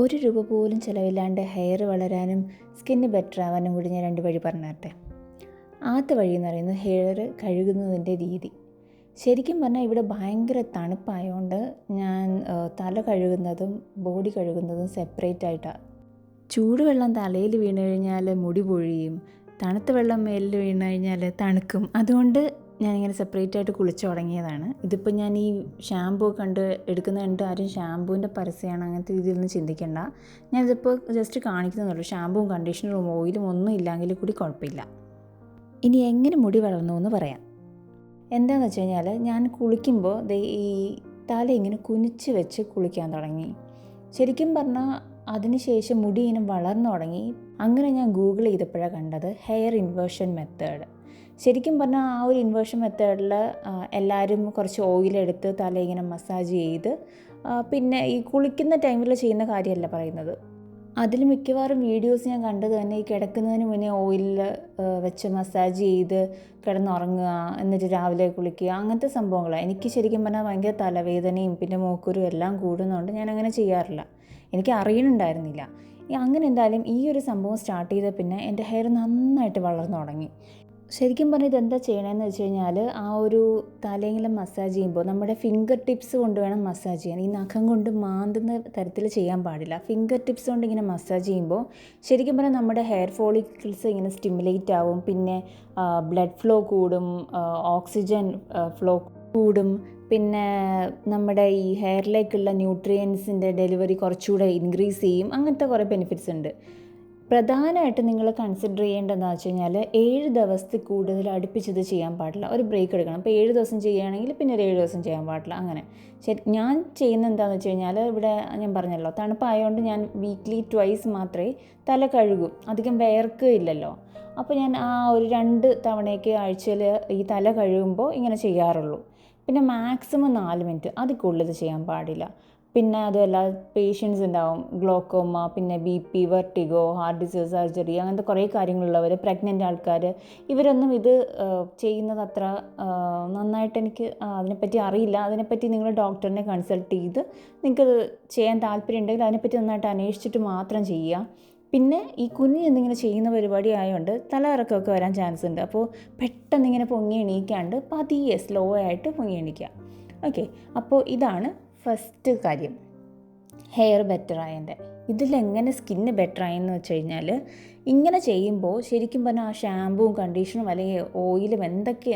ഒരു രൂപ പോലും ചിലവില്ലാണ്ട് ഹെയർ വളരാനും സ്കിന്ന് ബെറ്റർ ആവാനും കൂടി ഞാൻ 2 വഴി പറഞ്ഞു തരട്ടെ. ആദ്യത്തെ വഴി എന്ന് പറയുന്നത് ഹെയർ കഴുകുന്നതിൻ്റെ രീതി. ശരിക്കും പറഞ്ഞാൽ ഇവിടെ ഭയങ്കര തണുപ്പായതുകൊണ്ട് ഞാൻ തല കഴുകുന്നതും ബോഡി കഴുകുന്നതും സെപ്പറേറ്റ് ആയിട്ടാണ്. ചൂടുവെള്ളം തലയിൽ വീണ് കഴിഞ്ഞാൽ മുടി പൊഴിയും, തണുത്ത വെള്ളം മേലിൽ വീണ് കഴിഞ്ഞാൽ തണുക്കും. അതുകൊണ്ട് ഞാനിങ്ങനെ സെപ്പറേറ്റ് ആയിട്ട് കുളിച്ച് തുടങ്ങിയതാണ്. ഇതിപ്പോൾ ഞാൻ ഈ ഷാമ്പൂ എടുക്കുന്ന കണ്ട് ആരും ഷാമ്പൂവിൻ്റെ പരസ്യമാണ് അങ്ങനത്തെ രീതിയിലൊന്നും ചിന്തിക്കേണ്ട. ഞാനിതിപ്പോൾ ജസ്റ്റ് കാണിക്കുന്നുള്ളൂ. ഷാമ്പൂവും കണ്ടീഷണറും ഓയിലും ഒന്നും ഇല്ലെങ്കിൽ കൂടി കുഴപ്പമില്ല. ഇനി എങ്ങനെ മുടി വളർന്നു എന്ന് പറയാം. എന്താണെന്ന് വെച്ച് കഴിഞ്ഞാൽ ഞാൻ കുളിക്കുമ്പോൾ ഈ തല ഇങ്ങനെ കുനിച്ച് വെച്ച് കുളിക്കാൻ തുടങ്ങി. ശരിക്കും പറഞ്ഞാൽ അതിനുശേഷം മുടി ഇങ്ങനെ വളർന്നു തുടങ്ങി. അങ്ങനെ ഞാൻ ഗൂഗിൾ ചെയ്തപ്പോഴാണ് കണ്ടത് ഹെയർ ഇൻവേർഷൻ മെത്തേഡ്. ശരിക്കും പറഞ്ഞാൽ ആ ഒരു ഇൻവേർഷൻ മെത്തേഡിൽ എല്ലാവരും കുറച്ച് ഓയിലെടുത്ത് തല ഇങ്ങനെ മസാജ് ചെയ്ത് പിന്നെ ഈ കുളിക്കുന്ന ടൈമിൽ ചെയ്യുന്ന കാര്യമല്ല പറയുന്നത്. അതിൽ മിക്കവാറും വീഡിയോസ് ഞാൻ കണ്ടത് തന്നെ ഈ കിടക്കുന്നതിന് മുന്നേ ഓയിലിൽ വെച്ച് മസാജ് ചെയ്ത് കിടന്നുറങ്ങുക, എന്നിട്ട് രാവിലെ കുളിക്കുക, അങ്ങനത്തെ സംഭവങ്ങളാണ്. എനിക്ക് ശരിക്കും പറഞ്ഞാൽ ഭയങ്കര തലവേദനയും പിന്നെ മൂക്കുരും എല്ലാം കൂടുന്നതുകൊണ്ട് ഞാൻ അങ്ങനെ ചെയ്യാറില്ല. എനിക്ക് അറിയണുണ്ടായിരുന്നില്ല. അങ്ങനെ എന്തായാലും ഈ ഒരു സംഭവം സ്റ്റാർട്ട് ചെയ്ത പിന്നെ എൻ്റെ ഹെയർ നന്നായിട്ട് വളർന്നു തുടങ്ങി. ശരിക്കും പറഞ്ഞാൽ ഇതെന്താ ചെയ്യണമെന്ന് വെച്ച് കഴിഞ്ഞാൽ ആ ഒരു തലയിലും മസാജ് ചെയ്യുമ്പോൾ നമ്മുടെ ഫിംഗർ ടിപ്സ് കൊണ്ട് വേണം മസാജ് ചെയ്യാൻ. ഈ നഖം കൊണ്ട് മാന്തുന്ന തരത്തിൽ ചെയ്യാൻ പാടില്ല. ഫിംഗർ ടിപ്സ് കൊണ്ട് ഇങ്ങനെ മസാജ് ചെയ്യുമ്പോൾ ശരിക്കും പറഞ്ഞാൽ നമ്മുടെ ഹെയർ ഫോളിക്കിൾസ് ഇങ്ങനെ സ്റ്റിമുലേറ്റ് ആവും, പിന്നെ ബ്ലഡ് ഫ്ലോ കൂടും, ഓക്സിജൻ ഫ്ലോ കൂടും, പിന്നെ നമ്മുടെ ഈ ഹെയറിലേക്കുള്ള ന്യൂട്രിയൻസിൻ്റെ ഡെലിവറി കുറച്ചുകൂടെ ഇൻക്രീസ് ചെയ്യും. അങ്ങനത്തെ കുറേ ബെനിഫിറ്റ്സ് ഉണ്ട്. പ്രധാനമായിട്ട് നിങ്ങൾ കൺസിഡർ ചെയ്യേണ്ടതെന്ന് വെച്ച് കഴിഞ്ഞാൽ 7 ദിവസത്തിൽ കൂടുതൽ അടുപ്പിച്ചത് ചെയ്യാൻ പാടില്ല. ഒരു ബ്രേക്ക് എടുക്കണം. ഇപ്പോൾ 7 ദിവസം ചെയ്യുകയാണെങ്കിൽ പിന്നെ ഒരു 7 ദിവസം ചെയ്യാൻ പാടില്ല. അങ്ങനെ ഞാൻ ചെയ്യുന്നത് എന്താണെന്ന് വെച്ച് കഴിഞ്ഞാൽ ഇവിടെ ഞാൻ പറഞ്ഞല്ലോ തണുപ്പായതുകൊണ്ട് ഞാൻ വീക്ക്ലി 2 മാത്രമേ തല കഴുകൂ. അധികം വേർക്കുകയില്ലല്ലോ. അപ്പോൾ ഞാൻ ആ ഒരു 2 തവണയൊക്കെ ആഴ്ചയിൽ ഈ തല കഴുകുമ്പോൾ ഇങ്ങനെ ചെയ്യാറുള്ളൂ. പിന്നെ മാക്സിമം 4 മിനിറ്റ്, അതിൽ കൂടുതൽ ചെയ്യാൻ പാടില്ല. പിന്നെ അതുമല്ല പേഷ്യൻസ് ഉണ്ടാവും, ഗ്ലോക്കോമ, പിന്നെ BP, vertigo, heart disease surgery, അങ്ങനത്തെ കുറേ കാര്യങ്ങളുള്ളവർ, പ്രഗ്നൻ്റ് ആൾക്കാർ, ഇവരൊന്നും ഇത് ചെയ്യുന്നത് അത്ര നന്നായിട്ട് എനിക്ക് അതിനെപ്പറ്റി അറിയില്ല. അതിനെപ്പറ്റി നിങ്ങൾ ഡോക്ടറിനെ കൺസൾട്ട് ചെയ്ത് നിങ്ങൾക്കത് ചെയ്യാൻ താല്പര്യം ഉണ്ടെങ്കിൽ അതിനെപ്പറ്റി നന്നായിട്ട് അന്വേഷിച്ചിട്ട് മാത്രം ചെയ്യുക. പിന്നെ ഈ എന്നിങ്ങനെ ചെയ്യുന്ന പരിപാടി ആയതുകൊണ്ട് തലകറക്കമൊക്കെ വരാൻ ചാൻസ് ഉണ്ട്. അപ്പോൾ പെട്ടെന്ന് ഇങ്ങനെ പൊങ്ങി എണീക്കാണ്ട് പതിയെ സ്ലോ ആയിട്ട് പൊങ്ങി എണീക്കുക. ഓക്കെ, അപ്പോൾ ഇതാണ് ഫസ്റ്റ് കാര്യം, ഹെയർ ബെറ്റർ ആയതിൻ്റെ. ഇതിലെങ്ങനെ സ്കിന്ന് ബെറ്റർ ആയെന്ന് വെച്ച് കഴിഞ്ഞാൽ ഇങ്ങനെ ചെയ്യുമ്പോൾ ശരിക്കും പറഞ്ഞാൽ ആ ഷാമ്പൂവും കണ്ടീഷണറും അല്ലെങ്കിൽ ഓയിലും എന്തൊക്കെ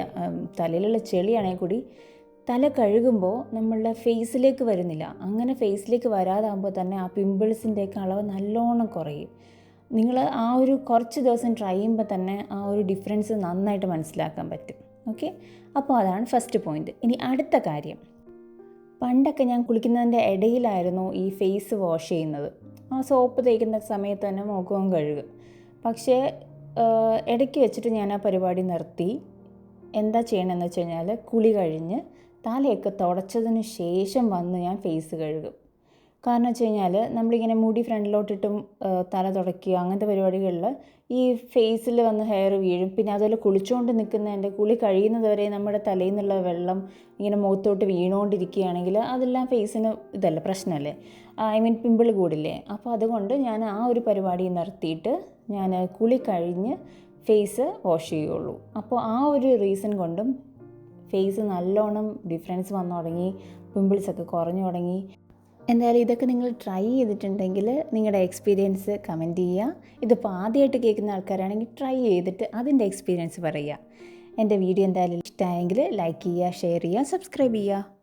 തലയിലുള്ള ചെളിയാണെങ്കിൽ കൂടി തല കഴുകുമ്പോൾ നമ്മളുടെ ഫേസിലേക്ക് വരുന്നില്ല. അങ്ങനെ ഫേസിലേക്ക് വരാതാകുമ്പോൾ തന്നെ ആ പിമ്പിൾസിൻ്റെയൊക്കെ അളവ് നല്ലോണം കുറയും. നിങ്ങൾ ആ ഒരു കുറച്ച് ദിവസം ട്രൈ ചെയ്യുമ്പോൾ തന്നെ ആ ഒരു ഡിഫറൻസ് നന്നായിട്ട് മനസ്സിലാക്കാൻ പറ്റും. ഓക്കെ, അപ്പോൾ അതാണ് ഫസ്റ്റ് പോയിൻറ്റ്. ഇനി അടുത്ത കാര്യം, പണ്ടൊക്കെ ഞാൻ കുളിക്കുന്നതിൻ്റെ ഇടയിലായിരുന്നു ഈ ഫേസ് വാഷ് ചെയ്യുന്നത്. ആ സോപ്പ് തേക്കുന്ന സമയത്ത് തന്നെ മുഖവും കഴുകും. പക്ഷേ ഇടയ്ക്ക് വെച്ചിട്ട് ഞാൻ ആ പരിപാടി നിർത്തി. എന്താ ചെയ്യണമെന്ന് വെച്ച് കഴിഞ്ഞാൽ കുളി കഴിഞ്ഞ് തലയൊക്കെ തുടച്ചതിന് ശേഷം വന്ന് ഞാൻ ഫേസ് കഴുകും. കാരണം വെച്ച് കഴിഞ്ഞാൽ നമ്മളിങ്ങനെ മുടി ഫ്രണ്ടിലോട്ടിട്ടും തല തുടയ്ക്കുക അങ്ങനത്തെ പരിപാടികളിൽ ഈ ഫേസിൽ വന്ന് ഹെയർ വീഴും. പിന്നെ അതുപോലെ കുളിച്ചുകൊണ്ട് നിൽക്കുന്നതിൻ്റെ കുളി കഴിയുന്നത് വരെ നമ്മുടെ തലയിൽ നിന്നുള്ള വെള്ളം ഇങ്ങനെ മുഖത്തോട്ട് വീണുകൊണ്ടിരിക്കുകയാണെങ്കിൽ അതെല്ലാം ഫേസിന് ഇതല്ല, പ്രശ്നമല്ലേ, പിമ്പിൾ കൂടില്ലേ. അപ്പോൾ അതുകൊണ്ട് ഞാൻ ആ ഒരു പരിപാടി നിർത്തിയിട്ട് ഞാൻ കുളി കഴിഞ്ഞ് ഫേസ് വാഷ് ചെയ്യുള്ളൂ. അപ്പോൾ ആ ഒരു റീസൺ കൊണ്ടും ഫേസ് നല്ലോണം ഡിഫറൻസ് വന്നു തുടങ്ങി, പിമ്പിൾസൊക്കെ കുറഞ്ഞു തുടങ്ങി. എന്തായാലും ഇതൊക്കെ നിങ്ങൾ ട്രൈ ചെയ്തിട്ടുണ്ടെങ്കിൽ നിങ്ങളുടെ എക്സ്പീരിയൻസ് കമൻറ്റ് ചെയ്യുക. ഇതിപ്പോൾ ആദ്യമായിട്ട് കേൾക്കുന്ന ആൾക്കാരാണെങ്കിൽ ട്രൈ ചെയ്തിട്ട് അതിൻ്റെ എക്സ്പീരിയൻസ് പറയുക. എൻ്റെ വീഡിയോ എന്തായാലും ഇഷ്ടമായെങ്കിൽ ലൈക്ക് ചെയ്യുക, ഷെയർ ചെയ്യുക, സബ്സ്ക്രൈബ് ചെയ്യുക.